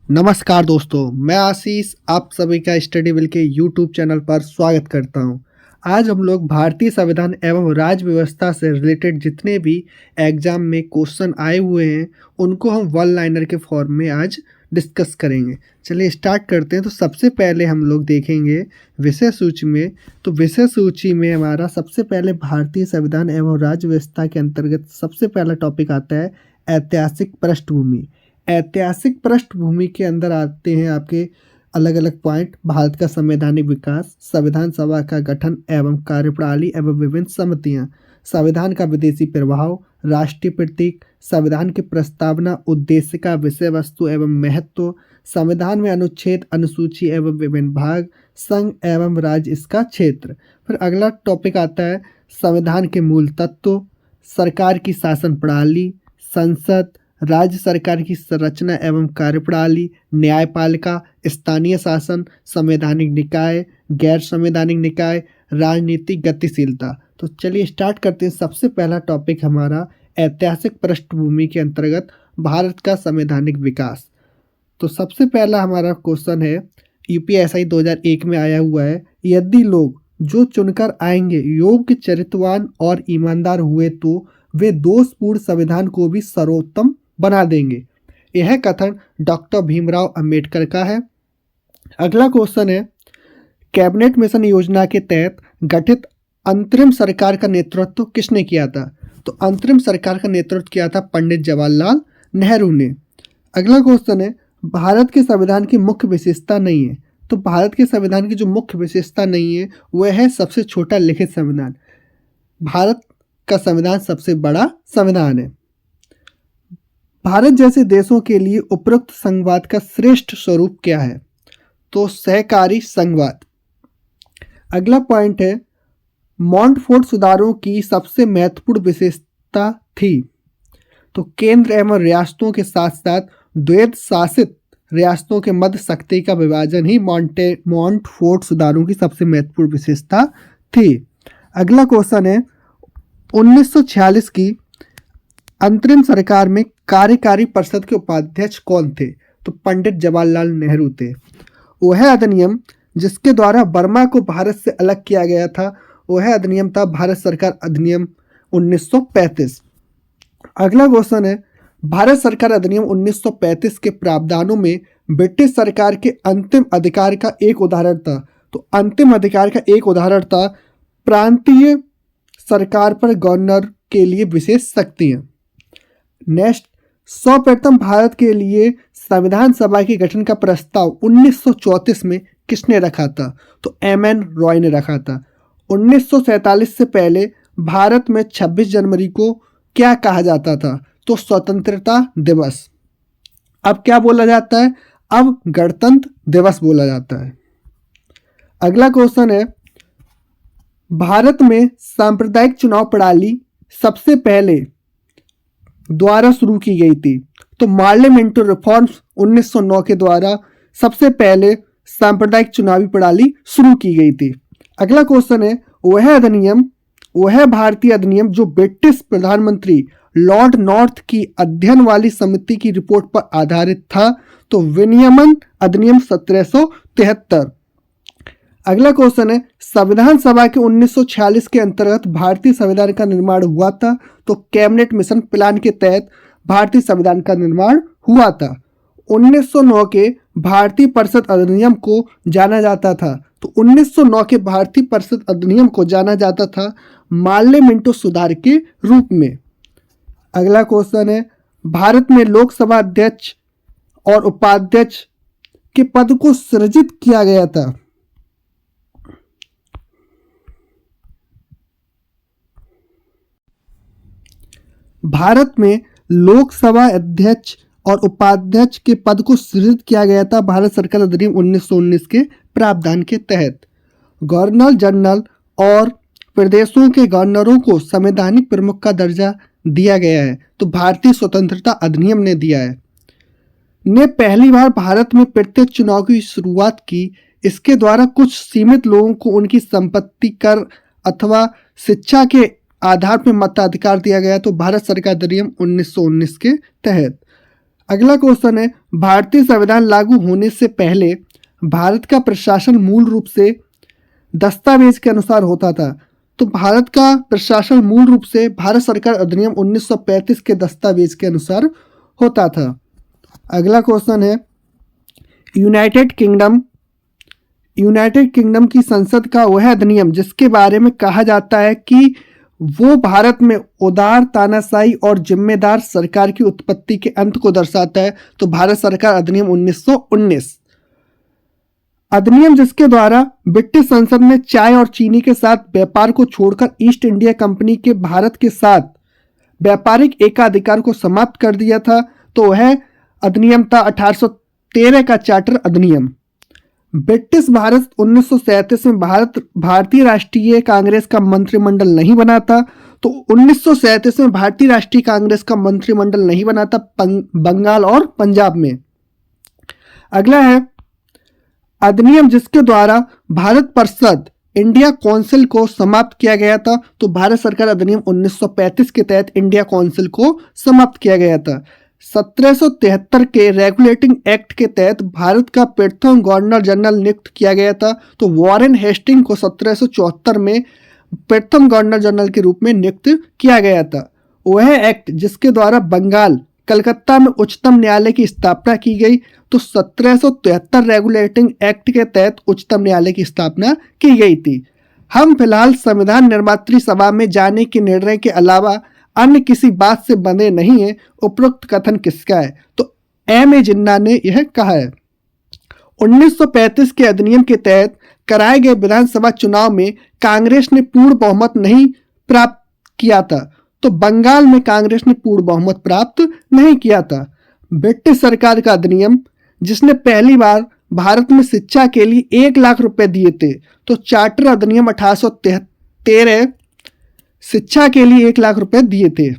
नमस्कार दोस्तों, मैं आशीष आप सभी का स्टडी विल के यूट्यूब चैनल पर स्वागत करता हूं। आज हम लोग भारतीय संविधान एवं राज्य व्यवस्था से रिलेटेड जितने भी एग्जाम में क्वेश्चन आए हुए हैं, उनको हम वन लाइनर के फॉर्म में आज डिस्कस करेंगे। चलिए स्टार्ट करते हैं। तो सबसे पहले हम लोग देखेंगे विषय सूची में। तो विषय सूची में हमारा सबसे पहले भारतीय संविधान एवं राज्य व्यवस्था के अंतर्गत सबसे पहला टॉपिक आता है ऐतिहासिक पृष्ठभूमि। ऐतिहासिक पृष्ठभूमि के अंदर आते हैं आपके अलग अलग पॉइंट। भारत का संवैधानिक विकास, संविधान सभा का गठन एवं कार्यप्रणाली एवं विभिन्न समितियां, संविधान का विदेशी प्रभाव, राष्ट्रीय प्रतीक, संविधान की प्रस्तावना, उद्देश्य का विषय वस्तु एवं महत्व, संविधान में अनुच्छेद, अनुसूची एवं विभिन्न भाग, संघ एवं राज्य इसका क्षेत्र। फिर अगला टॉपिक आता है संविधान के मूल तत्व, सरकार की शासन प्रणाली, संसद, राज्य सरकार की संरचना एवं कार्यप्रणाली, न्यायपालिका, स्थानीय शासन, संवैधानिक निकाय, गैर संवैधानिक निकाय, राजनीतिक गतिशीलता। तो चलिए स्टार्ट करते हैं। सबसे पहला टॉपिक हमारा ऐतिहासिक पृष्ठभूमि के अंतर्गत भारत का संवैधानिक विकास। तो सबसे पहला हमारा क्वेश्चन है, यूपीएसआई 2001 में आया हुआ है, यदि लोग जो चुनकर आएंगे योग्य, चरित्रवान और ईमानदार हुए तो वे दोषपूर्ण संविधान को भी सर्वोत्तम बना देंगे। यह कथन डॉक्टर भीमराव अंबेडकर का है। अगला क्वेश्चन है, कैबिनेट मिशन योजना के तहत गठित अंतरिम सरकार का नेतृत्व किसने किया था? तो अंतरिम सरकार का नेतृत्व किया था पंडित जवाहरलाल नेहरू ने। अगला क्वेश्चन है, भारत के संविधान की मुख्य विशेषता नहीं है। तो भारत के संविधान की जो मुख्य विशेषता नहीं है वह है सबसे छोटा लिखित संविधान। भारत का संविधान सबसे बड़ा संविधान है। भारत जैसे देशों के लिए उपरोक्त संघवाद का श्रेष्ठ स्वरूप क्या है? तो सहकारी संघवाद। अगला पॉइंट है, मॉन्टफोर्ट सुधारों की सबसे महत्वपूर्ण विशेषता थी। तो केंद्र एवं रियासतों के साथ साथ द्वैध शासित रियासतों के मध्य शक्ति का विभाजन ही मॉन्टफोर्ट सुधारों की सबसे महत्वपूर्ण विशेषता थी। अगला क्वेश्चन है, 1946 की अंतरिम सरकार में कार्यकारी परिषद के उपाध्यक्ष कौन थे? तो पंडित जवाहरलाल नेहरू थे। वह अधिनियम जिसके द्वारा बर्मा को भारत से अलग किया गया था, वह अधिनियम था भारत सरकार अधिनियम 1935। अगला क्वेश्चन है, भारत सरकार अधिनियम 1935 के प्रावधानों में ब्रिटिश सरकार के अंतिम अधिकार का एक उदाहरण था। तो अंतिम अधिकार का एक उदाहरण था प्रांतीय सरकार पर गवर्नर के लिए विशेष शक्तियां। नेक्स्ट, सर्वप्रथम भारत के लिए संविधान सभा के गठन का प्रस्ताव 1934 में किसने रखा था? तो एम.एन. रॉय ने रखा था। 1947 से पहले भारत में 26 जनवरी को क्या कहा जाता था? तो स्वतंत्रता दिवस। अब क्या बोला जाता है? अब गणतंत्र दिवस बोला जाता है। अगला क्वेश्चन है, भारत में सांप्रदायिक चुनाव प्रणाली सबसे पहले द्वारा शुरू की गई थी। तो पार्लियामेंट्री रिफॉर्म्स 1909 के द्वारा सबसे पहले सांप्रदायिक चुनावी प्रणाली शुरू की गई थी। अगला क्वेश्चन है, वह भारतीय अधिनियम जो ब्रिटिश प्रधानमंत्री लॉर्ड नॉर्थ की अध्ययन वाली समिति की रिपोर्ट पर आधारित था। तो विनियमन अधिनियम 1773। अगला क्वेश्चन है, संविधान सभा के 1946 के अंतर्गत भारतीय संविधान का निर्माण हुआ था। तो कैबिनेट मिशन प्लान के तहत भारतीय संविधान का निर्माण हुआ था। 1909 के भारतीय परिषद अधिनियम को जाना जाता था। तो 1909 के भारतीय परिषद अधिनियम को जाना जाता था पार्लियामेंट्री सुधार के रूप में। अगला क्वेश्चन है, भारत में लोकसभा अध्यक्ष और उपाध्यक्ष के पद को सृजित किया गया था। भारत में लोकसभा अध्यक्ष और उपाध्यक्ष के पद को सृजित किया गया था भारत सरकार अधिनियम 1919 के प्रावधान के तहत। गवर्नर जनरल और प्रदेशों के गवर्नरों को संवैधानिक प्रमुख का दर्जा दिया गया है। तो भारतीय स्वतंत्रता अधिनियम ने दिया है। ने पहली बार भारत में प्रत्यक्ष चुनाव की शुरुआत की। इसके द्वारा कुछ सीमित लोगों को उनकी संपत्ति कर अथवा शिक्षा के आधार पर मताधिकार दिया गया। तो भारत सरकार अधिनियम 1919 के तहत। अगला क्वेश्चन है, भारतीय संविधान लागू होने से पहले भारत का प्रशासन मूल रूप से दस्तावेज के अनुसार होता था। तो भारत का प्रशासन मूल रूप से भारत सरकार अधिनियम 1935 के दस्तावेज के अनुसार होता था। अगला क्वेश्चन है, यूनाइटेड किंगडम की संसद का वह अधिनियम जिसके बारे में कहा जाता है कि वो भारत में उदार, तानाशाही और जिम्मेदार सरकार की उत्पत्ति के अंत को दर्शाता है। तो भारत सरकार अधिनियम 1919। अधिनियम जिसके द्वारा ब्रिटिश संसद ने चाय और चीनी के साथ व्यापार को छोड़कर ईस्ट इंडिया कंपनी के भारत के साथ व्यापारिक एकाधिकार को समाप्त कर दिया था। तो वह अधिनियम था 1813 का चार्टर अधिनियम। ब्रिटिश भारत 1937 में भारतीय राष्ट्रीय कांग्रेस का मंत्रिमंडल नहीं बना था। तो 1937 में भारतीय राष्ट्रीय कांग्रेस का मंत्रिमंडल नहीं बना था बंगाल और पंजाब में। अगला है, अधिनियम जिसके द्वारा भारत परिषद इंडिया काउंसिल को समाप्त किया गया था। तो भारत सरकार अधिनियम 1935 के तहत इंडिया काउंसिल को समाप्त किया गया था। 1773 के रेगुलेटिंग एक्ट के तहत भारत का प्रथम गवर्नर जनरल नियुक्त किया गया था। तो वॉरेन हेस्टिंग को 1774 में प्रथम गवर्नर जनरल के रूप में नियुक्त किया गया था। वह एक्ट जिसके द्वारा बंगाल कलकत्ता में उच्चतम न्यायालय की स्थापना की गई। तो 1773 रेगुलेटिंग एक्ट के तहत उच्चतम न्यायालय की स्थापना की गई थी। हम फिलहाल संविधान निर्मात्री सभा में जाने के निर्णय के अलावा अन्य किसी बात से बंधे नहीं है। उपरोक्त कथन किसका है? तो ए जिन्ना ने यह कहा है। 1935 के अधिनियम के तहत कराए गए विधानसभा चुनाव में कांग्रेस ने पूर्ण बहुमत नहीं प्राप्त किया था। तो बंगाल में कांग्रेस ने पूर्ण बहुमत प्राप्त नहीं किया था। ब्रिटिश सरकार का अधिनियम जिसने पहली बार भारत में शिक्षा के लिए 1 लाख रुपए दिए थे। तो चार्टर अधिनियम 1813 शिक्षा के लिए 1 लाख रुपए दिए थे।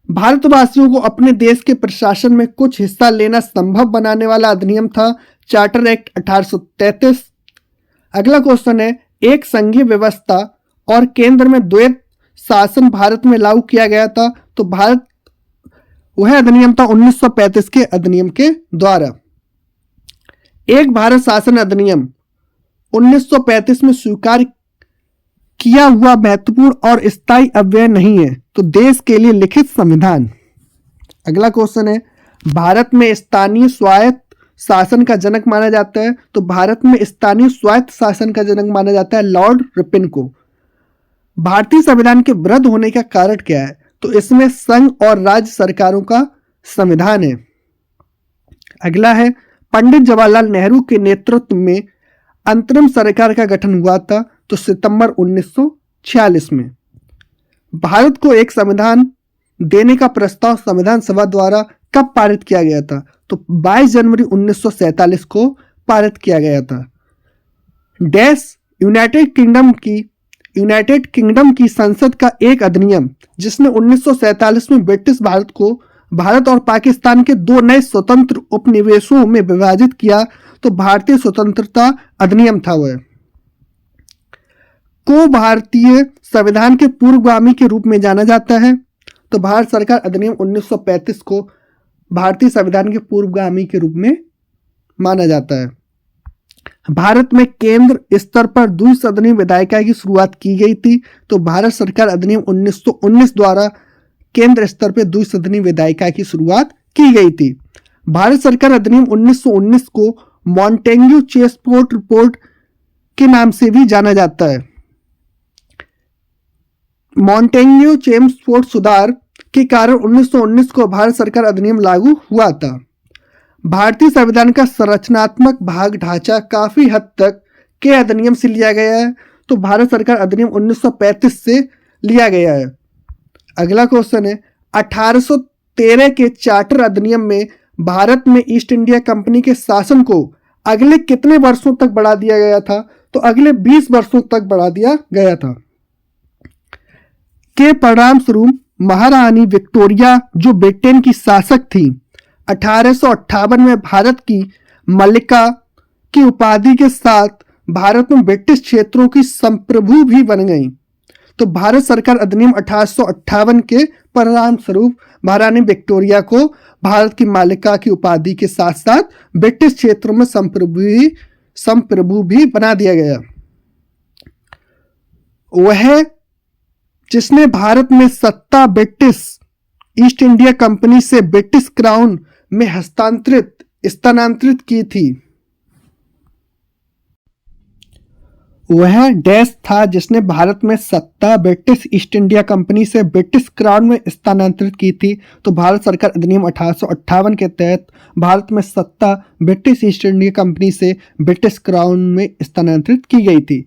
भारतवासियों को अपने देश के प्रशासन में कुछ हिस्सा लेना संभव बनाने वाला अधिनियम था चार्टर एक्ट 1833। अगला क्वेश्चन है, एक संघीय व्यवस्था और केंद्र में द्वैत शासन भारत में लागू किया गया था। तो वह अधिनियम था 1935 के अधिनियम के द्वारा। एक भारत शासन अधिनियम 1935 में स्वीकार किया हुआ महत्वपूर्ण और स्थायी अव्यय नहीं है। तो देश के लिए लिखित संविधान। अगला क्वेश्चन है, भारत में स्थानीय स्वायत्त शासन का जनक माना जाता है। तो भारत में स्थानीय स्वायत्त शासन का जनक माना जाता है लॉर्ड रिपन को। भारतीय संविधान के विरुद्ध होने का कारण क्या है? तो इसमें संघ और राज्य सरकारों का संविधान है। अगला है, पंडित जवाहरलाल नेहरू के नेतृत्व में अंतरिम सरकार का गठन हुआ था। तो सितंबर 1946 में। भारत को एक संविधान देने का प्रस्ताव संविधान सभा द्वारा कब पारित किया गया था? तो 22 जनवरी 1947 को पारित किया गया था। यूनाइटेड किंगडम की संसद का एक अधिनियम जिसने 1947 में ब्रिटिश भारत को भारत और पाकिस्तान के 2 नए स्वतंत्र उपनिवेशों में विभाजित किया। तो भारतीय स्वतंत्रता अधिनियम था वह को भारतीय संविधान के पूर्वगामी के रूप में जाना जाता है। तो भारत सरकार अधिनियम 1935 को भारतीय संविधान के पूर्वगामी के रूप में माना जाता है। भारत में केंद्र स्तर पर द्विसदनी विधायिका की शुरुआत की गई थी। तो भारत सरकार अधिनियम 1919 द्वारा केंद्र स्तर पर द्विसदनी विधायिका की शुरुआत की गई थी। भारत सरकार अधिनियम 1919 को मॉन्टेग्यू चेम्सफोर्ड रिपोर्ट के नाम से भी जाना जाता है। मॉन्टेग्यू चेम्सफोर्ड सुधार के कारण 1919 को भारत सरकार अधिनियम लागू हुआ था। भारतीय संविधान का संरचनात्मक भाग ढांचा काफी हद तक के अधिनियम से लिया गया है। तो भारत सरकार अधिनियम 1935 से लिया गया है। अगला क्वेश्चन है, 1813 के चार्टर अधिनियम में भारत में ईस्ट इंडिया कंपनी के शासन को अगले कितने वर्षों तक बढ़ा दिया गया था? तो अगले 20 वर्षों तक बढ़ा दिया गया था। के परिणाम स्वरूप महारानी विक्टोरिया जो ब्रिटेन की शासक थी 1858 में भारत की मल्लिका की उपाधि के साथ भारत में ब्रिटिश क्षेत्रों की संप्रभु भी बन गई। तो भारत सरकार अधिनियम 1858 के परिणाम स्वरूप महारानी विक्टोरिया को भारत की मालिका की उपाधि के साथ साथ ब्रिटिश क्षेत्रों में संप्रभु भी बना दिया गया। वह जिसने भारत में सत्ता ब्रिटिश ईस्ट इंडिया कंपनी से ब्रिटिश क्राउन में स्थानांतरित की थी। वह डैश था जिसने भारत में सत्ता ब्रिटिश ईस्ट इंडिया कंपनी से ब्रिटिश क्राउन में स्थानांतरित की थी। तो भारत सरकार अधिनियम 1858 के तहत भारत में सत्ता ब्रिटिश ईस्ट इंडिया कंपनी से ब्रिटिश क्राउन में स्थानांतरित की गई थी।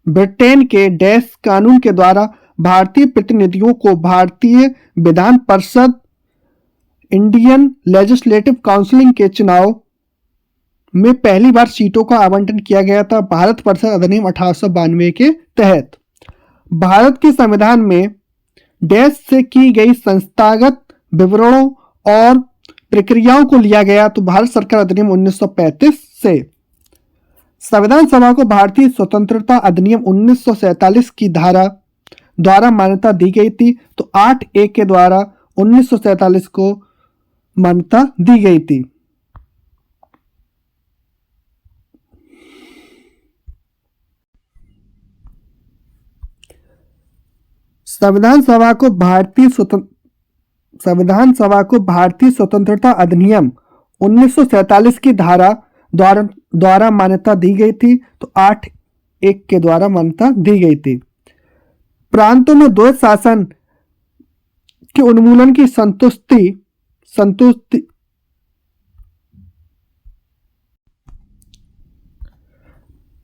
ब्रिटेन के डैश कानून के द्वारा भारतीय प्रतिनिधियों को भारतीय Vidhan Parishad Indian legislative council के चुनाव में पहली बार सीटों का आवंटन किया गया था भारत परिषद अधिनियम 1892 के तहत। भारत के संविधान में डैश से की गई संस्थागत विवरणों और प्रक्रियाओं को लिया गया तो भारत सरकार अधिनियम 1935 से। संविधान सभा को भारतीय स्वतंत्रता अधिनियम 1947 की धारा द्वारा मान्यता दी गई थी तो 8A के द्वारा 1947 को मान्यता दी गई थी। संविधान सभा को भारतीय स्वतंत्रता अधिनियम 1947 की धारा द्वारा मान्यता दी गई थी तो 8(1) के द्वारा मान्यता दी गई थी। प्रांतों में द्वैत शासन के उन्मूलन की संतुष्टि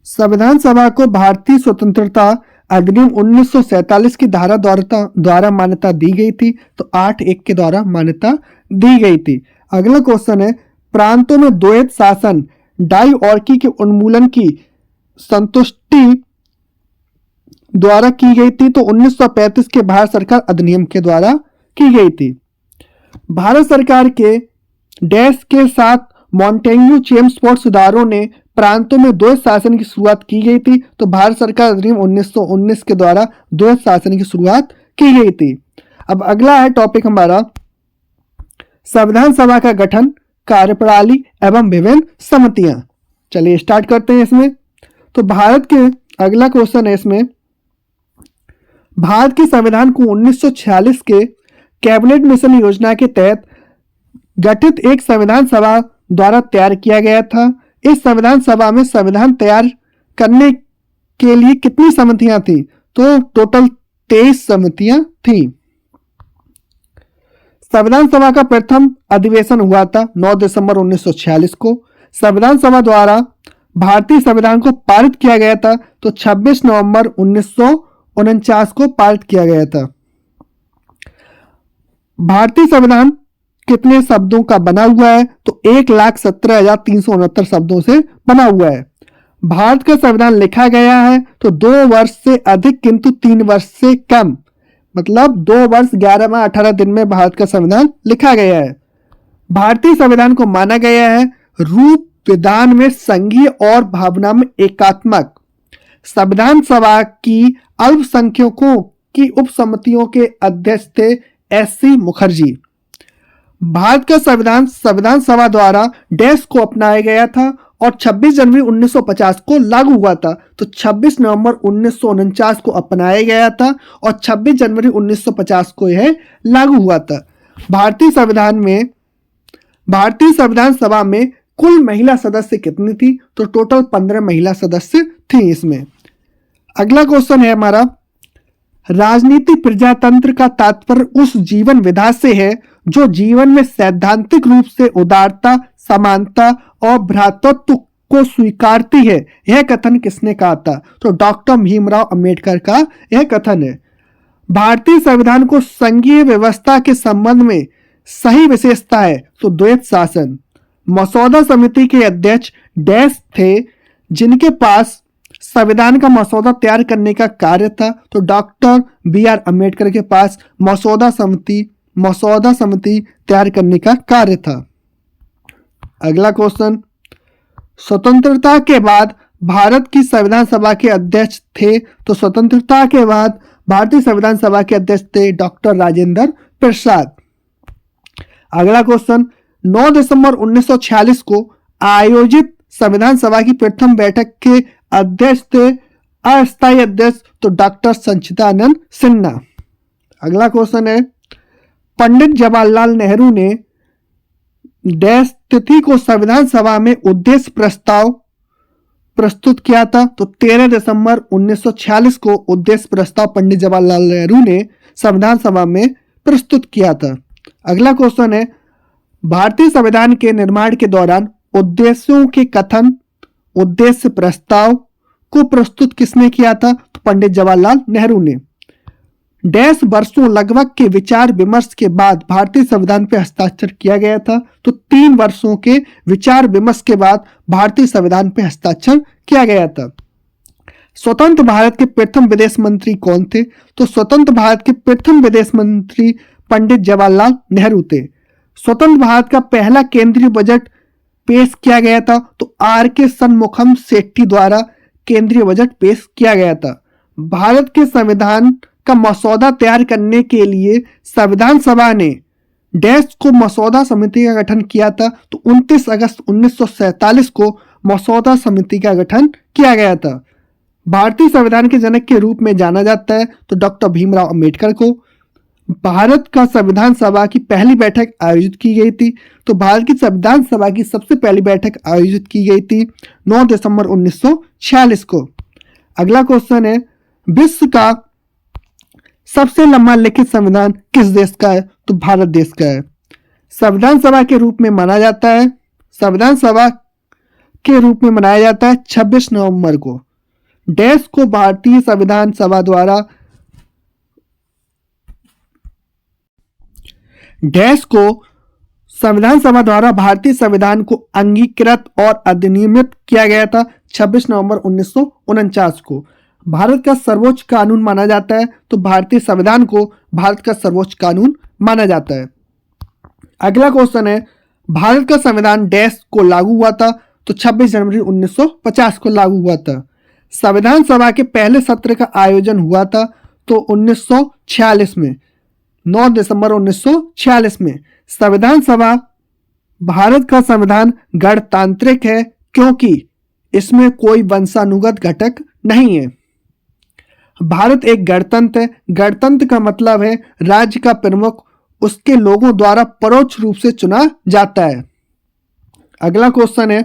संविधान सभा को भारतीय स्वतंत्रता अधिनियम 1947 की धारा द्वारा मान्यता दी गई थी तो 8(1) के द्वारा मान्यता दी गई थी। अगला क्वेश्चन है प्रांतों में द्वैत शासन डाइऑर्की के उन्मूलन की संतुष्टि द्वारा की गई थी तो 1935 के भारत सरकार अधिनियम के द्वारा की गई थी। भारत सरकार के डैश के साथ मॉन्टेग्यू चेम्सफोर्ड सुधारों ने प्रांतों में द्वैत शासन की शुरुआत की गई थी तो भारत सरकार अधिनियम 1919 के द्वारा द्वैत शासन की शुरुआत की गई थी। अब अगला है टॉपिक हमारा संविधान सभा का गठन, कार्यप्रणाली एवं विभिन्न समितियां। चलिए स्टार्ट करते हैं इसमें। तो भारत के अगला क्वेश्चन है इसमें भारत के संविधान को 1946 के कैबिनेट मिशन योजना के तहत गठित एक संविधान सभा द्वारा तैयार किया गया था। इस संविधान सभा में संविधान तैयार करने के लिए कितनी समितियां थी तो टोटल 23 समितियां थी। संविधान सभा का प्रथम अधिवेशन हुआ था 9 दिसंबर 1946 को। संविधान सभा द्वारा भारतीय संविधान को पारित किया गया था तो 26 नवंबर 1949 को पारित किया गया था। भारतीय संविधान कितने शब्दों का बना हुआ है तो 1,17,369 शब्दों से बना हुआ है। भारत का संविधान लिखा गया है तो 2 वर्ष से अधिक किंतु 3 वर्ष से कम, मतलब 2 वर्ष 11 माह 18 दिन में भारत का संविधान लिखा गया है। भारतीय संविधान को माना गया है रूप विधान में संघीय और भावना में एकात्मक। संविधान सभा की अल्पसंख्यकों की उपसमितियों के अध्यक्ष थे S.C. मुखर्जी। भारत का संविधान सभा द्वारा डैश को अपनाया गया था और 26 जनवरी 1950 को लागू हुआ था तो 26 नवंबर 1949 को अपनाया गया था और 26 जनवरी 1950 को यह लागू हुआ था। भारतीय संविधान सभा में कुल महिला सदस्य कितनी थी तो टोटल 15 महिला सदस्य थी इसमें। अगला क्वेश्चन है हमारा राजनीतिक प्रजातंत्र का तात्पर्य उस जीवन विधा से है जो जीवन में सैद्धांतिक रूप से उदारता, समानता और भ्रातृत्व को स्वीकारती है। यह कथन किसने कहा था तो डॉक्टर भीमराव अंबेडकर का यह कथन है। भारतीय संविधान को संघीय व्यवस्था के संबंध में सही विशेषता है तो द्वैत शासन। मसौदा समिति के अध्यक्ष डैश थे जिनके पास संविधान का मसौदा तैयार करने का कार्य था तो डॉक्टर B.R. अंबेडकर के पास मसौदा समिति तैयार करने का कार्य था। अगला क्वेश्चन स्वतंत्रता के बाद भारत की संविधान सभा के अध्यक्ष थे? तो स्वतंत्रता के बाद भारतीय संविधान सभा के अध्यक्ष थे डॉक्टर राजेंद्र प्रसाद। अगला क्वेश्चन, 9 दिसंबर 1946 को आयोजित संविधान सभा की प्रथम बैठक के अध्यक्ष थे अस्थायी अध्यक्ष? तो डॉक्टर सच्चिदानंद सिन्हा। अगला क्वेश्चन है, पंडित जवाहरलाल नेहरू ने डैश तिथि को संविधान सभा में उद्देश्य प्रस्ताव प्रस्तुत किया था? तो 13 दिसंबर 1946 को उद्देश्य प्रस्ताव पंडित जवाहरलाल नेहरू ने संविधान सभा में प्रस्तुत किया था। अगला क्वेश्चन है, भारतीय संविधान के निर्माण के दौरान उद्देश्यों के कथन उद्देश्य प्रस्ताव को प्रस्तुत किसने किया था? तो पंडित जवाहरलाल नेहरू ने। डैश वर्षों लगभग के विचार विमर्श के बाद भारतीय संविधान पर हस्ताक्षर किया गया था? तो 3 वर्षों के विचार विमर्श के बाद भारतीय संविधान पर हस्ताक्षर किया गया था। स्वतंत्र भारत के प्रथम विदेश मंत्री कौन थे? तो स्वतंत्र भारत के प्रथम विदेश मंत्री पंडित जवाहरलाल नेहरू थे। स्वतंत्र भारत का पहला केंद्रीय बजट पेश किया गया था? तो R.K. शनमुखम सेट्टी द्वारा केंद्रीय बजट पेश किया गया था। भारत के संविधान का मसौदा तैयार करने के लिए संविधान सभा ने डैश को मसौदा समिति का गठन किया था? तो 29 अगस्त 1947 को मसौदा समिति का गठन किया गया था। भारतीय संविधान के जनक के रूप में जाना जाता है तो डॉक्टर भीमराव अंबेडकर को। भारत का संविधान सभा की पहली बैठक आयोजित की गई थी? तो भारत की संविधान सभा की सबसे पहली बैठक आयोजित की गई थी 9 दिसंबर 1946 को। अगला क्वेश्चन है, विश्व का सबसे लंबा लिखित संविधान किस देश का है? तो भारत देश का है। संविधान सभा के रूप में माना जाता है, संविधान सभा के रूप में मनाया जाता है 26 नवंबर को। डैश को भारतीय संविधान सभा द्वारा डैश को संविधान सभा द्वारा भारतीय संविधान को अंगीकृत और अधिनियमित किया गया था 26 नवंबर 1949 को। भारत का सर्वोच्च कानून माना जाता है तो भारतीय संविधान को भारत का सर्वोच्च कानून माना जाता है। अगला क्वेश्चन है, भारत का संविधान डैश को लागू हुआ था? तो 26 जनवरी 1950 को लागू हुआ था। संविधान सभा के पहले सत्र का आयोजन हुआ था तो 1946 में, 9 दिसंबर 1946 में। संविधान सभा भारत का संविधान गणतांत्रिक है क्योंकि इसमें कोई वंशानुगत घटक नहीं है। भारत एक गणतंत्र है। गणतंत्र का मतलब है राज्य का प्रमुख उसके लोगों द्वारा परोक्ष रूप से चुना जाता है। अगला क्वेश्चन है,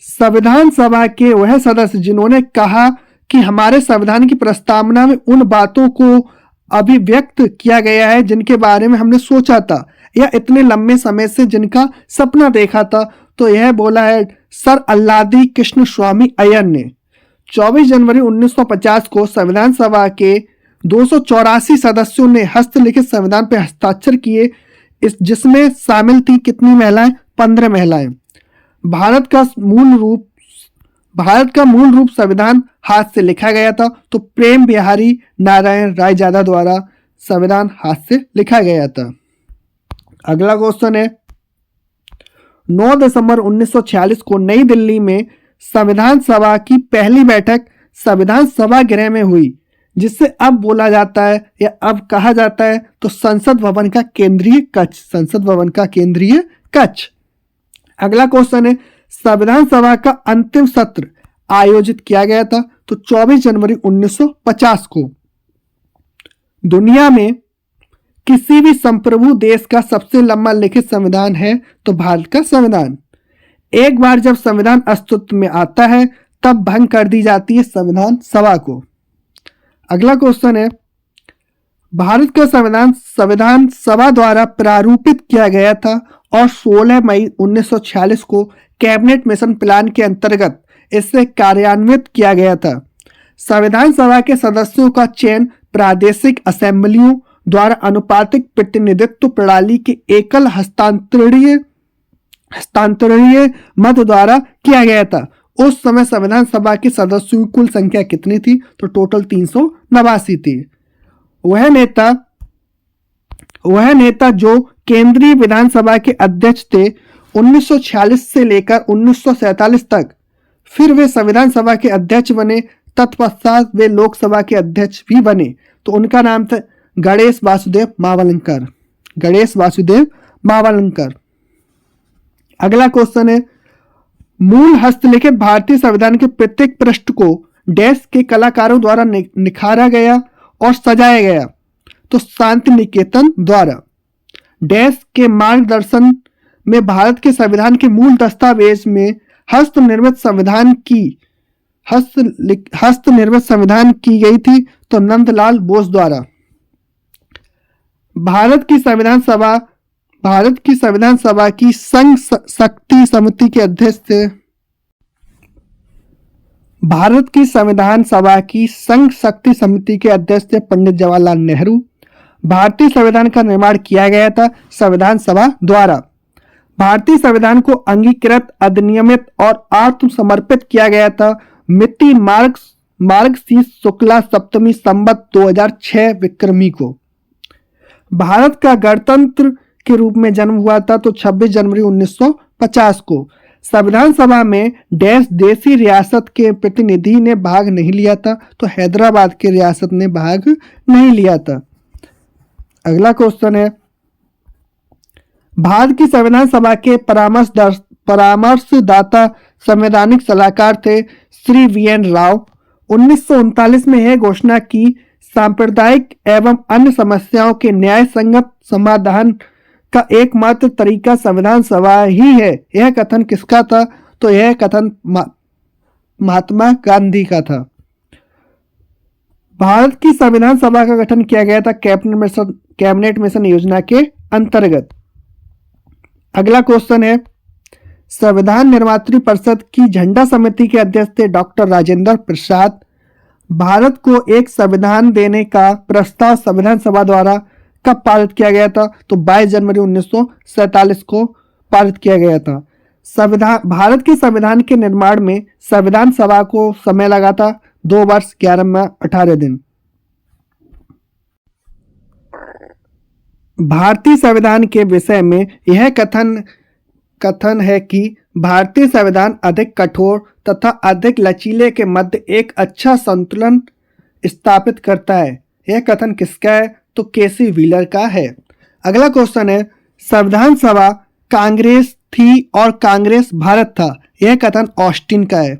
संविधान सभा के वह सदस्य जिन्होंने कहा कि हमारे संविधान की प्रस्तावना में उन बातों को अभिव्यक्त किया गया है जिनके बारे में हमने सोचा था या इतने लंबे समय से जिनका सपना देखा था, तो यह बोला है सर अल्लादी कृष्ण स्वामी अय्यर ने। 24 जनवरी 1950 को संविधान सभा के 284 सदस्यों ने हस्तलिखित संविधान पर हस्ताक्षर किए, जिसमें शामिल थी कितनी महिलाएं? 15 महिलाएं। भारत का मूल रूप संविधान हाथ से लिखा गया था तो प्रेम बिहारी नारायण रायजादा द्वारा संविधान हाथ से लिखा गया था। अगला क्वेश्चन है, 9 दिसंबर 1946 को नई दिल्ली में संविधान सभा की पहली बैठक संविधान सभागृह में हुई, जिससे अब बोला जाता है या अब कहा जाता है तो संसद भवन का केंद्रीय कक्ष। संसद भवन का केंद्रीय कक्ष। अगला क्वेश्चन है, संविधान सभा का अंतिम सत्र आयोजित किया गया था तो 24 जनवरी 1950 को। दुनिया में किसी भी संप्रभु देश का सबसे लंबा लिखित संविधान है तो भारत का संविधान। एक बार जब संविधान अस्तित्व में आता है तब भंग कर दी जाती है संविधान सभा को। अगला क्वेश्चन है, भारत का संविधान सभा द्वारा प्रारूपित किया गया था और 16 मई 1946 को कैबिनेट मिशन प्लान के अंतर्गत इसे कार्यान्वित किया गया था। संविधान सभा के सदस्यों का चयन प्रादेशिक असेंबलियों द्वारा अनुपातिक प्रतिनिधित्व प्रणाली के एकल हस्तांतरणीय मत द्वारा किया गया था। उस समय संविधान सभा के सदस्यों की कुल संख्या कितनी थी? तो टोटल 389 थी। वह नेता जो केंद्रीय विधानसभा के अध्यक्ष थे 1946 से लेकर 1947 तक फिर वे संविधान सभा के अध्यक्ष बने। तत्पश्चात वे लोकसभा के अध्यक्ष भी बने। तो उनका नाम था गणेश वासुदेव मावलंकर। गणेश वासुदेव मावलंकर। अगला क्वेश्चन है, मूल हस्तलिखित भारतीय संविधान के प्रत्येक पृष्ठ को डैश के कलाकारों द्वारा निखारा गया और सजाया गया। तो शांति निकेतन द्वारा। डैश के मार्गदर्शन में भारत के संविधान के मूल दस्तावेज में हस्तनिर्मित संविधान की गई थी। तो नंदलाल बोस द्वारा। भारत की संविधान सभा की संघ शक्ति समिति के अध्यक्ष थे। भारत की संविधान सभा की संघ शक्ति समिति के अध्यक्ष थे पंडित जवाहरलाल नेहरू। भारतीय संविधान का निर्माण किया गया था संविधान सभा द्वारा। भारतीय संविधान को अंगीकृत, अधिनियमित और आत्मसमर्पित किया गया था मिति मार्गशीर्ष शुक्ला सप्तमी संवत 2006 विक्रमी को। भारत का गणतंत्र के रूप में जन्म हुआ था तो 26 जनवरी 1950 को। संविधान सभा में डैश देशी रियासत के प्रतिनिधि ने भाग नहीं लिया था। तो हैदराबाद की रियासत ने भाग नहीं लिया था। अगला क्वेश्चन है, भारत की संविधान सभा के परामर्शदाता संवैधानिक सलाहकार थे श्री वीएन राव। 1939 में यह घोषणा की सांप्रदायिक एवं अन्य समस्याओं के न्याय संगत समाधान का एकमात्र तरीका संविधान सभा ही है। यह कथन किसका था? तो यह कथन महात्मा गांधी का था। भारत की संविधान सभा का गठन किया गया था कैबिनेट मिशन योजना के अंतर्गत। अगला क्वेश्चन है, संविधान निर्मात्री परिषद की झंडा समिति के अध्यक्ष थे डॉक्टर राजेंद्र प्रसाद। भारत को एक संविधान देने का प्रस्ताव संविधान सभा द्वारा कब पारित किया गया था? तो 22 जनवरी 1947 को पारित किया गया था। भारत के संविधान के निर्माण में संविधान सभा को समय लगा था 2 वर्ष 11 माह 18 दिन। भारतीय संविधान के विषय में यह कथन है कि भारतीय संविधान अधिक कठोर तथा अधिक लचीले के मध्य एक अच्छा संतुलन स्थापित करता है। यह कथन किसका है? तो केसी व्हीलर का है। अगला क्वेश्चन है, संविधान सभा कांग्रेस थी और कांग्रेस भारत था। यह कथन ऑस्टिन का है।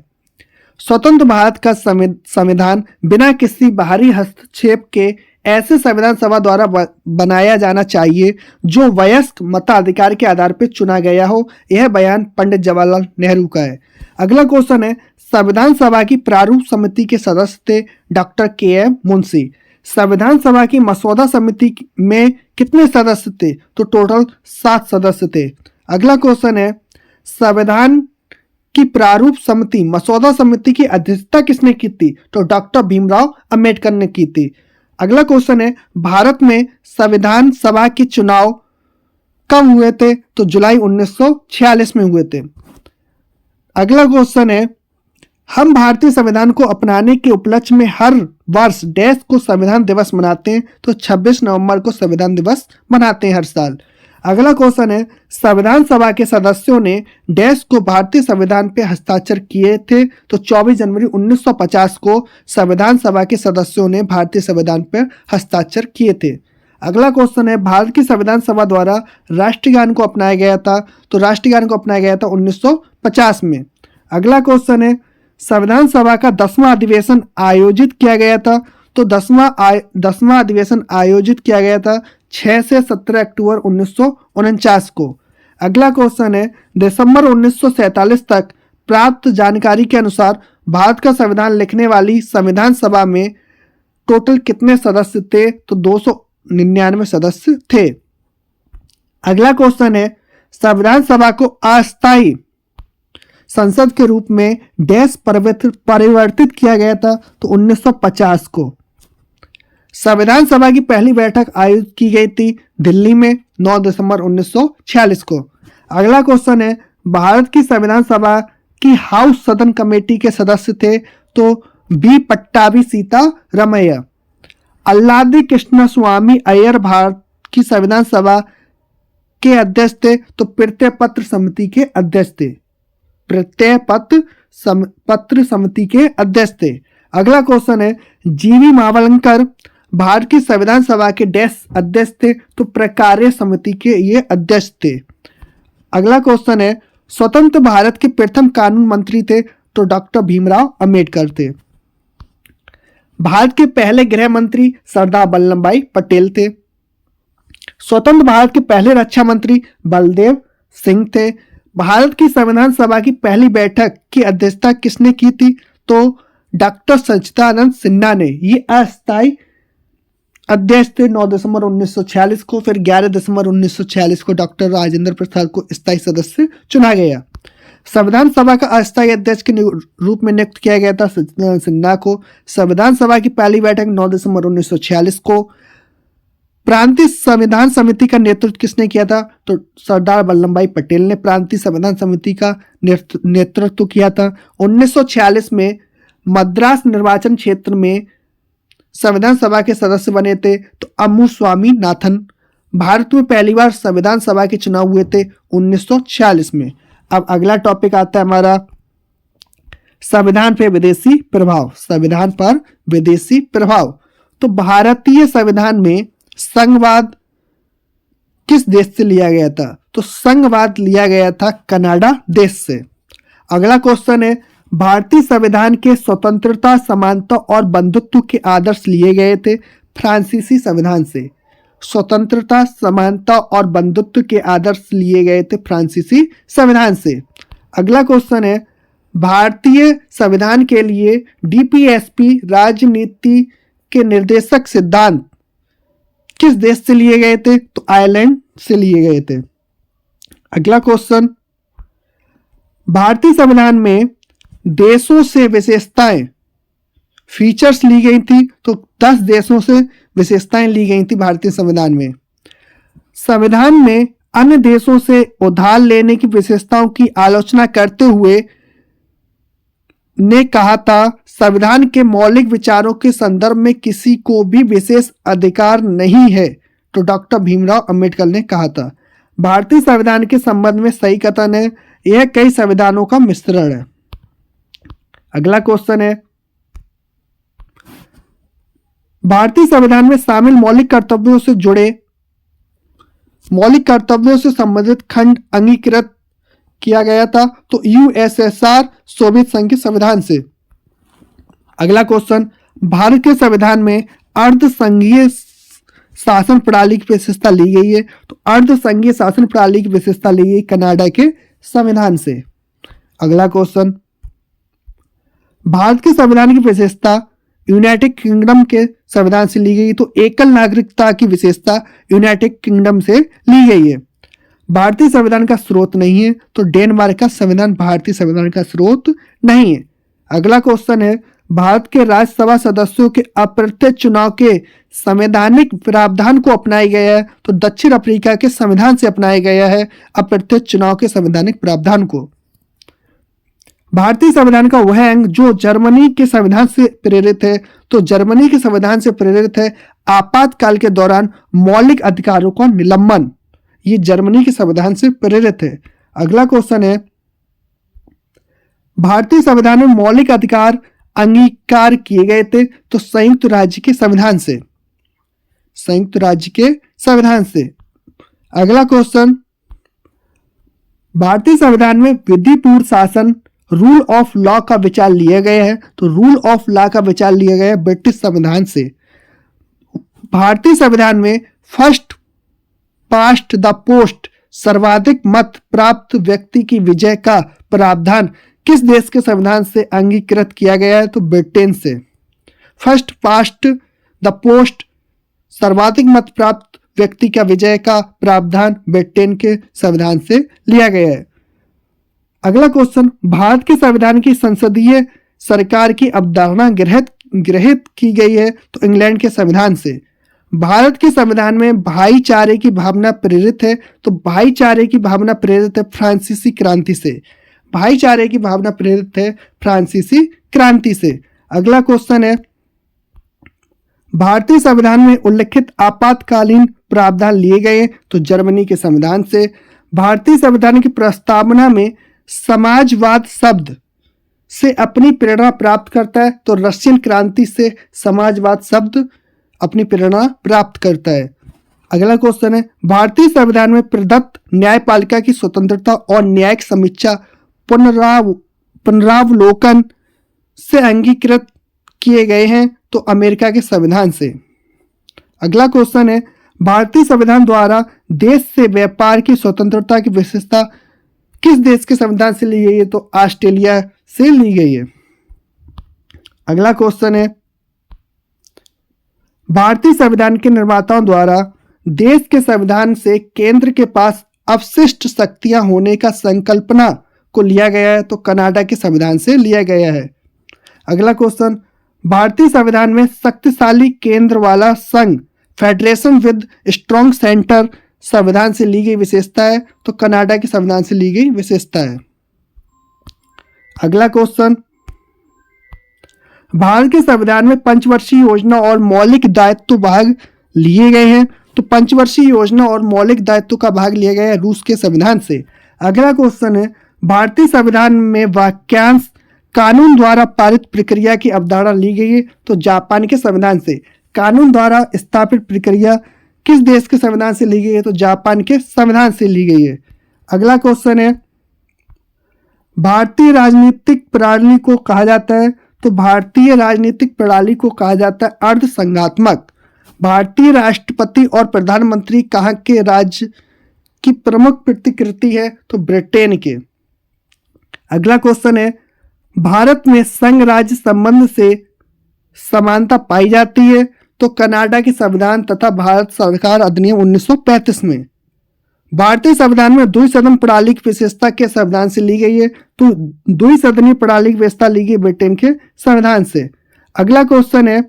स्वतंत्र भारत का संविधान बिना किसी बाहरी हस्तक्षेप के ऐसे संविधान सभा द्वारा बनाया जाना चाहिए जो वयस्क मताधिकार के आधार पर चुना गया हो। यह बयान पंडित जवाहरलाल नेहरू का है। अगला क्वेश्चन है, संविधान सभा की प्रारूप समिति के सदस्य थे डॉक्टर के.एम. मुंशी। संविधान सभा की मसौदा समिति में कितने सदस्य थे? तो टोटल 7 सदस्य थे। अगला क्वेश्चन है, संविधान की प्रारूप समिति मसौदा समिति की अध्यक्षता किसने की थी? तो डॉक्टर भीमराव अंबेडकर ने की थी। अगला क्वेश्चन है, भारत में संविधान सभा के चुनाव कब हुए थे? तो जुलाई 1946 में हुए थे। अगला क्वेश्चन है, हम भारतीय संविधान को अपनाने के उपलक्ष्य में हर वर्ष डैश को संविधान दिवस मनाते हैं। तो 26 नवंबर को संविधान दिवस मनाते हैं हर साल। अगला क्वेश्चन है, संविधान सभा के सदस्यों ने डैश को भारतीय संविधान पे हस्ताक्षर किए थे। तो 24 जनवरी 1950 को संविधान सभा के सदस्यों ने भारतीय संविधान पर हस्ताक्षर किए थे। अगला क्वेश्चन है, भारत की संविधान सभा द्वारा राष्ट्रगान को अपनाया गया था। तो राष्ट्रगान को अपनाया गया था 1950 में। अगला क्वेश्चन है, संविधान सभा का 10वां अधिवेशन आयोजित किया गया था। तो 10वां अधिवेशन आयोजित किया गया था 6 से 17 अक्टूबर 1949 को। अगला क्वेश्चन है, दिसंबर 1947 तक प्राप्त जानकारी के अनुसार भारत का संविधान लिखने वाली संविधान सभा में टोटल कितने सदस्य थे? तो 299 सदस्य थे। अगला क्वेश्चन है, संविधान सभा को अस्थायी संसद के रूप में डैश परिवर्तित किया गया था। तो 1950 को। संविधान सभा की पहली बैठक आयोजित की गई थी दिल्ली में 9 दिसंबर 1946 को। अगला क्वेश्चन है, भारत की संविधान सभा की हाउस सदन कमेटी के सदस्य थे। तो बी पट्टाभी सीतारामैया। अल्लादी कृष्ण स्वामी अय्यर भारत की संविधान सभा के अध्यक्ष थे। तो प्रत्यय पत्र समिति के अध्यक्ष थे। प्रत्यय पत्र पत्र समिति के अध्यक्ष थे। अगला क्वेश्चन है, जीवी मावलंकर भारत की संविधान सभा के डैश अध्यक्ष थे, तो प्रकार्य समिति के ये अध्यक्ष थे। अगला क्वेश्चन है, स्वतंत्र भारत के प्रथम कानून मंत्री थे, तो डॉक्टर भीमराव अंबेडकर थे। भारत के पहले गृह मंत्री सरदार वल्लभ भाई पटेल थे। स्वतंत्र भारत के पहले रक्षा मंत्री बलदेव सिंह थे। भारत की संविधान सभा की पहली बैठक की अध्यक्षता किसने की थी, तो डॉक्टर सच्चिदानंद सिन्हा ने। ये अस्थायी अध्यक्ष थे 9 दिसंबर 1946 को। फिर 11 दिसंबर 1946 को डॉक्टर राजेंद्र प्रसाद को स्थायी सदस्य चुना गया। संविधान सभा का अस्थायी अध्यक्ष के रूप में नियुक्त किया गया था सच्चिदानंद सिन्हा को। संविधान सभा की पहली बैठक 9 दिसंबर 1946 को। प्रांतीय संविधान समिति का नेतृत्व किसने किया था, तो सरदार वल्लभ भाई पटेल ने प्रांतीय संविधान समिति का नेतृत्व किया था। 1946 में मद्रास निर्वाचन क्षेत्र में संविधान सभा के सदस्य बने थे, तो अम्मू स्वामीनाथन। भारत में पहली बार संविधान सभा के चुनाव हुए थे 1946 में। अब अगला टॉपिक आता है हमारा संविधान पर विदेशी प्रभाव। संविधान पर विदेशी प्रभाव, तो भारतीय संविधान में संघवाद किस देश से लिया गया था, तो संघवाद लिया गया था कनाडा देश से। अगला क्वेश्चन है, भारतीय संविधान के स्वतंत्रता, समानता और बंधुत्व के आदर्श लिए गए थे फ्रांसीसी संविधान से। स्वतंत्रता, समानता और बंधुत्व के आदर्श लिए गए थे फ्रांसीसी संविधान से। अगला क्वेश्चन है, भारतीय संविधान के लिए डीपीएसपी राजनीति के निर्देशक सिद्धांत किस देश से लिए गए थे, तो आयरलैंड से लिए गए थे। अगला क्वेश्चन, भारतीय संविधान में देशों से विशेषताएं फीचर्स ली गई थी, तो 10 देशों से विशेषताएं ली गई थी भारतीय संविधान में। संविधान में अन्य देशों से उधार लेने की विशेषताओं की आलोचना करते हुए ने कहा था, संविधान के मौलिक विचारों के संदर्भ में किसी को भी विशेष अधिकार नहीं है, तो डॉक्टर भीमराव अंबेडकर ने कहा था। भारतीय संविधान के संबंध में सही कथन है, यह कई संविधानों का मिश्रण है। अगला क्वेश्चन है, भारतीय संविधान में शामिल मौलिक कर्तव्यों से संबंधित खंड अंगीकृत किया गया था, तो यूएसएसआर सोवियत संघ के संविधान से। अगला क्वेश्चन, भारत के संविधान में अर्ध संघीय शासन प्रणाली की विशेषता ली गई है, तो अर्ध संघीय शासन प्रणाली की विशेषता ली गई कनाडा के संविधान से। अगला क्वेश्चन, भारत के संविधान की विशेषता यूनाइटेड किंगडम के संविधान से ली गई, तो एकल नागरिकता की विशेषता यूनाइटेड किंगडम से ली गई है। भारतीय संविधान का स्रोत नहीं है, तो डेनमार्क का संविधान भारतीय संविधान का स्रोत नहीं है। अगला क्वेश्चन है, भारत के राज्यसभा सदस्यों के अप्रत्यक्ष चुनाव के संवैधानिक प्रावधान को अपनाया गया है, तो दक्षिण अफ्रीका के संविधान से अपनाया गया है अप्रत्यक्ष चुनाव के संवैधानिक प्रावधान को। भारतीय संविधान का वह अंग जो जर्मनी के संविधान से प्रेरित है, तो जर्मनी के संविधान से प्रेरित है आपातकाल के दौरान मौलिक अधिकारों का निलंबन। ये जर्मनी के संविधान से प्रेरित है। अगला क्वेश्चन है, भारतीय संविधान में मौलिक अधिकार अंगीकार किए गए थे, तो संयुक्त राज्य के संविधान से। संयुक्त राज्य के संविधान से। अगला क्वेश्चन, भारतीय संविधान में विधिपूर्ण शासन रूल ऑफ लॉ का विचार लिया गया है, तो रूल ऑफ लॉ का विचार लिया गया है ब्रिटिश संविधान से। भारतीय संविधान में फर्स्ट पास्ट द पोस्ट सर्वाधिक मत प्राप्त व्यक्ति की विजय का प्रावधान किस देश के संविधान से अंगीकृत किया गया है, तो ब्रिटेन से। फर्स्ट पास्ट द पोस्ट सर्वाधिक मत प्राप्त व्यक्ति का विजय का प्रावधान ब्रिटेन के संविधान से लिया गया है। अगला क्वेश्चन, भारत के संविधान की संसदीय सरकार की अवधारणा गृहीत की गई है, तो इंग्लैंड के संविधान से। भारत के संविधान में भाईचारे की भावना प्रेरित है, तो भाईचारे की भावना प्रेरित है फ्रांसीसी क्रांति से। भाईचारे की भावना प्रेरित है फ्रांसीसी क्रांति से। अगला क्वेश्चन है, भारतीय संविधान में उल्लिखित आपातकालीन प्रावधान लिए गए, तो जर्मनी के संविधान से। भारतीय संविधान की प्रस्तावना में समाजवाद शब्द से अपनी प्रेरणा प्राप्त करता है, तो रशियन क्रांति से समाजवाद शब्द अपनी प्रेरणा प्राप्त करता है। अगला क्वेश्चन है, भारतीय संविधान में प्रदत्त न्यायपालिका की स्वतंत्रता और न्यायिक समीक्षा पुनरावलोकन से अंगीकृत किए गए हैं, तो अमेरिका के संविधान से। अगला क्वेश्चन है, भारतीय संविधान द्वारा देश से व्यापार की स्वतंत्रता की विशेषता किस देश के संविधान से ली गई है, तो ऑस्ट्रेलिया से ली गई है। अगला क्वेश्चन है, भारतीय संविधान के निर्माताओं द्वारा देश के संविधान से केंद्र के पास अवशिष्ट शक्तियां होने का संकल्पना को लिया गया है, तो कनाडा के संविधान से लिया गया है। अगला क्वेश्चन, भारतीय संविधान में शक्तिशाली केंद्र वाला संघ फेडरेशन विद स्ट्रॉन्ग सेंटर संविधान से ली गई विशेषता है, तो कनाडा के संविधान से ली गई विशेषता है। अगला क्वेश्चन, भारत के संविधान में पंचवर्षीय योजना और मौलिक दायित्व भाग लिए गए हैं, तो पंचवर्षीय योजना और मौलिक दायित्व का भाग लिया गया है रूस के संविधान से। अगला क्वेश्चन है, भारतीय संविधान में वाक्यांश कानून द्वारा पारित प्रक्रिया की अवधारणा ली गई है, तो जापान के संविधान से। कानून द्वारा स्थापित प्रक्रिया किस देश के संविधान से ली गई है, तो जापान के संविधान से ली गई है। अगला क्वेश्चन है, भारतीय राजनीतिक प्रणाली को कहा जाता है, तो भारतीय राजनीतिक प्रणाली को कहा जाता है अर्धसंघात्मक। भारतीय राष्ट्रपति और प्रधानमंत्री कहाँ के राज्य की प्रमुख प्रतिकृति है, तो ब्रिटेन के। अगला क्वेश्चन है, भारत में संघ राज्य संबंध से समानता पाई जाती है, तो कनाडा के संविधान तथा भारत सरकार अधिनियम 1935 में। भारतीय संविधान में द्विसदन प्रणाली की विशेषता के संविधान से ली गई है, तो द्विसदनीय प्रणाली की विशेषता ली गई ब्रिटेन के संविधान से। अगला क्वेश्चन है,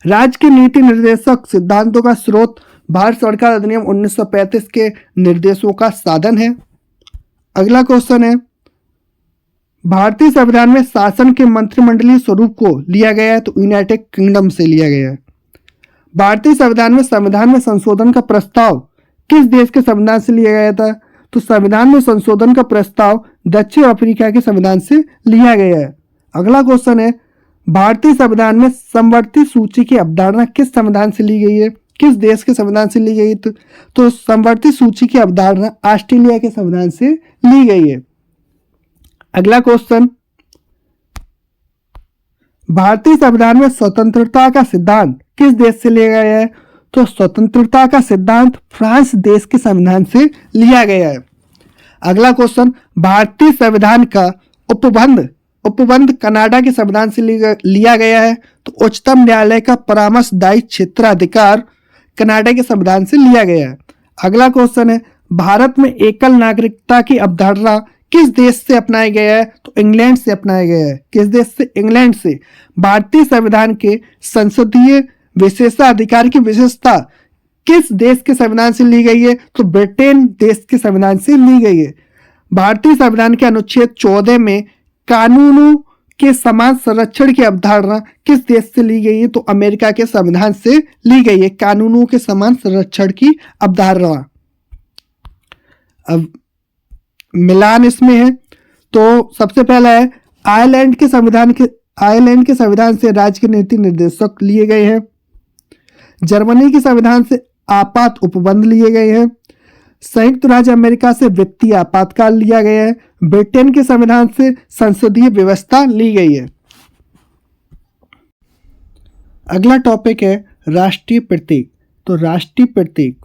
राज्य के नीति निर्देशक सिद्धांतों का स्रोत भारत सरकार अधिनियम 1935 के निर्देशों का साधन है। अगला क्वेश्चन है, भारतीय संविधान में शासन के मंत्रिमंडलीय स्वरूप को लिया गया है, तो यूनाइटेड किंगडम से लिया गया है। भारतीय संविधान में संशोधन का प्रस्ताव किस देश के संविधान से लिया गया था, तो संविधान में संशोधन का प्रस्ताव दक्षिण अफ्रीका के संविधान से लिया गया है। अगला क्वेश्चन है, भारतीय संविधान में समवर्ती सूची की अवधारणा किस संविधान से ली गई है, किस देश के संविधान से ली गई, तो समवर्ती सूची की अवधारणा ऑस्ट्रेलिया के संविधान से ली गई है। अगला क्वेश्चन, भारतीय संविधान में स्वतंत्रता का सिद्धांत किस देश से लिया गया है, तो स्वतंत्रता का सिद्धांत फ्रांस देश के संविधान से लिया गया है। अगला क्वेश्चन, भारतीय संविधान का उपबंध कनाडा के संविधान से लिया गया है, तो उच्चतम न्यायालय का परामर्शदायी क्षेत्राधिकार कनाडा के संविधान से लिया गया है। अगला क्वेश्चन है, भारत में एकल नागरिकता की अवधारणा किस देश से अपनाया गया है, तो इंग्लैंड से अपनाया गया है। किस देश से, इंग्लैंड से। भारतीय संविधान के संसदीय विशेषाधिकार की विशेषता किस देश के संविधान से ली गई है, तो ब्रिटेन देश के संविधान से ली गई है। भारतीय संविधान के अनुच्छेद 14 में कानूनों के समान संरक्षण की अवधारणा किस देश से ली गई है, तो अमेरिका के संविधान से ली गई है कानूनों के समान संरक्षण की अवधारणा। अब मिलान इसमें है, तो सबसे पहला है आयरलैंड के संविधान से राज्य के नीति निर्देशक लिए गए हैं। जर्मनी के संविधान से आपात उपबंध लिए गए हैं। संयुक्त राज्य अमेरिका से वित्तीय आपातकाल लिया गया है। ब्रिटेन के संविधान से संसदीय व्यवस्था ली गई है। अगला टॉपिक है राष्ट्रीय प्रतीक। तो राष्ट्रीय प्रतीक,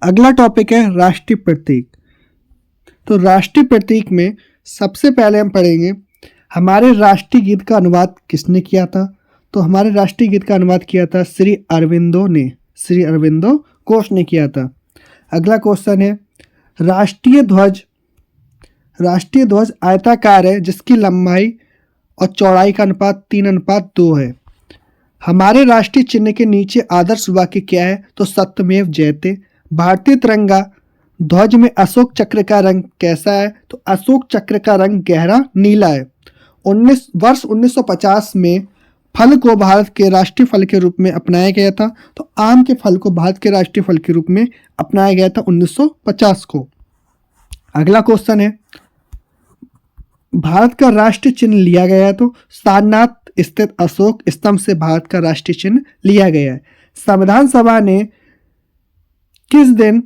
अगला टॉपिक है राष्ट्रीय प्रतीक। तो राष्ट्रीय प्रतीक में सबसे पहले हम पढ़ेंगे हमारे राष्ट्रीय गीत का अनुवाद किसने किया था। तो हमारे राष्ट्रीय गीत का अनुवाद किया था श्री अरविंदो घोष ने किया था। अगला क्वेश्चन है राष्ट्रीय ध्वज आयताकार है जिसकी लंबाई और चौड़ाई का अनुपात 3:2 है। हमारे राष्ट्रीय चिन्ह के नीचे आदर्श वाक्य क्या है, तो सत्यमेव जयते। भारतीय तिरंगा ध्वज में अशोक चक्र का रंग कैसा है, तो अशोक चक्र का रंग गहरा नीला है। 1950 में फल को भारत के राष्ट्रीय फल के रूप में अपनाया गया था। तो आम के फल को भारत के राष्ट्रीय फल के रूप में अपनाया गया था 1950 को। अगला क्वेश्चन है, भारत का राष्ट्रीय चिन्ह लिया गया है, तो सारनाथ स्थित अशोक स्तंभ से भारत का राष्ट्रीय चिन्ह लिया गया है। संविधान सभा ने किस दिन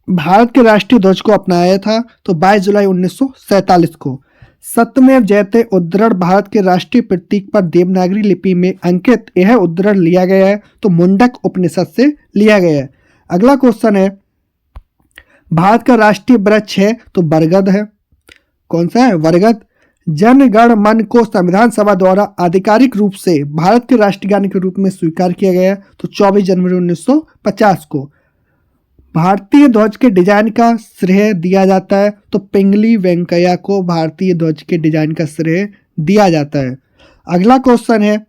भारत के राष्ट्रीय ध्वज को अपनाया था, तो 22 जुलाई 1947 को। सत्यमेव जयते उद्धरण भारत के राष्ट्रीय प्रतीक पर देवनागरी लिपि में अंकित यह उद्धरण लिया गया है, तो मुंडक उपनिषद से लिया गया है। अगला क्वेश्चन है, भारत का राष्ट्रीय वृक्ष है, तो बरगद है। कौन सा है? बरगद। जन गण मन को संविधान सभा द्वारा आधिकारिक रूप से भारत के राष्ट्रीय गान के रूप में स्वीकार किया गया, तो 24 जनवरी 1950 को। भारतीय ध्वज के डिजाइन का श्रेय दिया जाता है, तो पिंगली वेंकैया को भारतीय ध्वज के डिजाइन का श्रेय दिया जाता है। अगला क्वेश्चन है,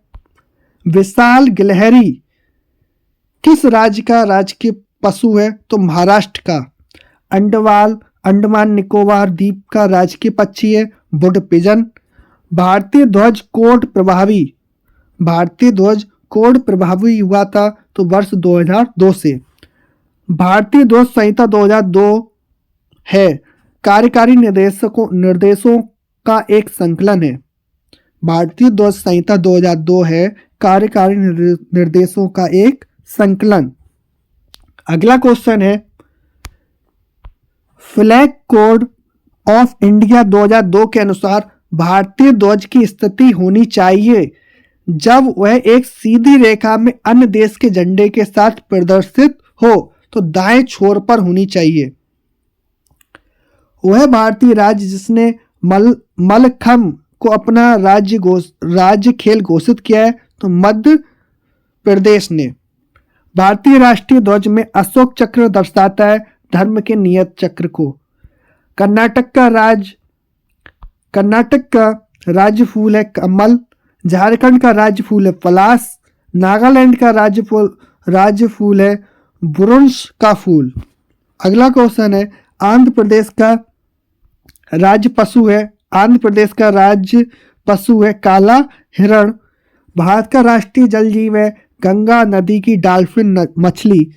विशाल गिलहरी किस राज्य का राजकीय पशु है, तो महाराष्ट्र का। अंडमान निकोबार द्वीप का राजकीय पक्षी है वुड पिजन। भारतीय ध्वज कोड प्रभावी हुआ था, तो वर्ष 2002 से। भारतीय ध्वज संहिता 2002 है कार्यकारी निर्देशों का एक संकलन है। भारतीय ध्वज संहिता 2002 है कार्यकारी निर्देशों का एक संकलन। अगला क्वेश्चन है, फ्लैग कोड ऑफ इंडिया 2002 के अनुसार भारतीय ध्वज की स्थिति होनी चाहिए जब वह एक सीधी रेखा में अन्य देश के झंडे के साथ प्रदर्शित हो, तो दाएं छोर पर होनी चाहिए। वह भारतीय राज्य जिसने मलखम्ब को अपना राज्य खेल घोषित किया है, तो मध्य प्रदेश ने। भारतीय राष्ट्रीय ध्वज में अशोक चक्र दर्शाता है धर्म के नियत चक्र को। कर्नाटक का राज्य फूल है कमल। झारखंड का राज्य फूल है पलाश। नागालैंड का राज्य फूल है बुरुंश का फूल। अगला क्वेश्चन है, आंध्र प्रदेश का राज्य पशु है काला हिरण। भारत का राष्ट्रीय जल जीव है गंगा नदी की डॉल्फिन मछली।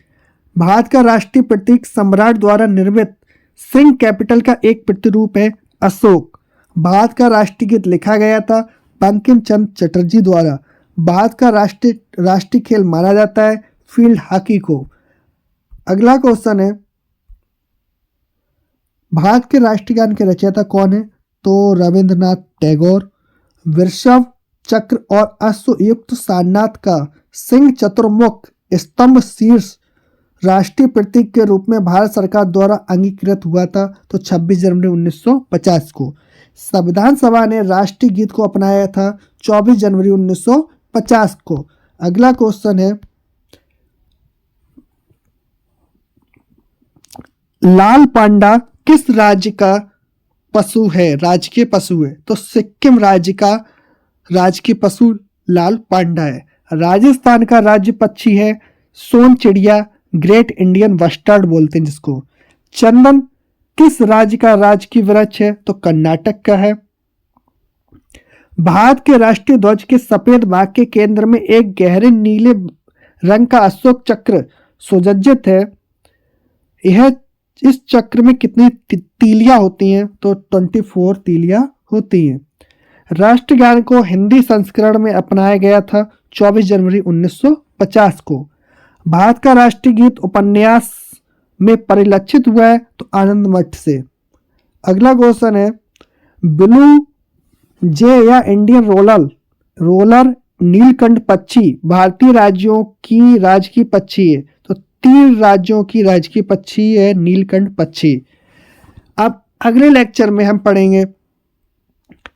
भारत का राष्ट्रीय प्रतीक सम्राट द्वारा निर्मित सिंह कैपिटल का एक प्रतिरूप है अशोक। भारत का राष्ट्रीय गीत लिखा गया था बंकिम चंद्र चटर्जी द्वारा। भारत का राष्ट्रीय खेल माना जाता है फील्ड हॉकी को। अगला क्वेश्चन है, भारत के राष्ट्रीय गान के रचयिता कौन है, तो रविंद्रनाथ टैगोर। वृषभ चक्र और अश्वयुक्त सारनाथ का सिंह चतुर्मुख स्तंभ शीर्ष राष्ट्रीय प्रतीक के रूप में भारत सरकार द्वारा अंगीकृत हुआ था, तो 26 जनवरी 1950 को। संविधान सभा ने राष्ट्रीय गीत को अपनाया था 24 जनवरी 1950 को। अगला क्वेश्चन है, लाल पांडा किस राज्य का पशु है, राजकीय पशु है, तो सिक्किम राज्य का राजकीय पशु लाल पांडा है। राजस्थान का राज्य पक्षी है सोन चिड़िया, ग्रेट इंडियन बस्टर्ड बोलते हैं जिसको। चंदन किस राज्य का राजकीय वृक्ष है, तो कर्नाटक का है। भारत के राष्ट्रीय ध्वज के सफेद भाग के केंद्र में एक गहरे नीले रंग का अशोक चक्र सुसज्जित है। इस चक्र में कितनी तीलियां होती हैं, तो 24 तीलियां होती हैं। राष्ट्रगान को हिंदी संस्करण में अपनाया गया था 24 जनवरी 1950 को। भारत का राष्ट्रीय गीत उपन्यास में परिलक्षित हुआ है, तो आनंद मठ से। अगला क्वेश्चन है, ब्लू जे या इंडियन रोलर नीलकंठ पक्षी भारतीय राज्यों की राजकीय पक्षी है, तो 3 राज्यों की राजकीय पक्षी है नीलकंठ पक्षी। अब अगले लेक्चर में हम पढ़ेंगे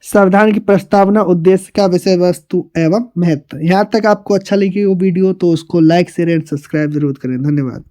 संविधान की प्रस्तावना, उद्देश्य का विषय वस्तु एवं महत्व। यहाँ तक आपको अच्छा लगी वो वीडियो तो उसको लाइक शेयर एंड सब्सक्राइब जरूर करें। धन्यवाद।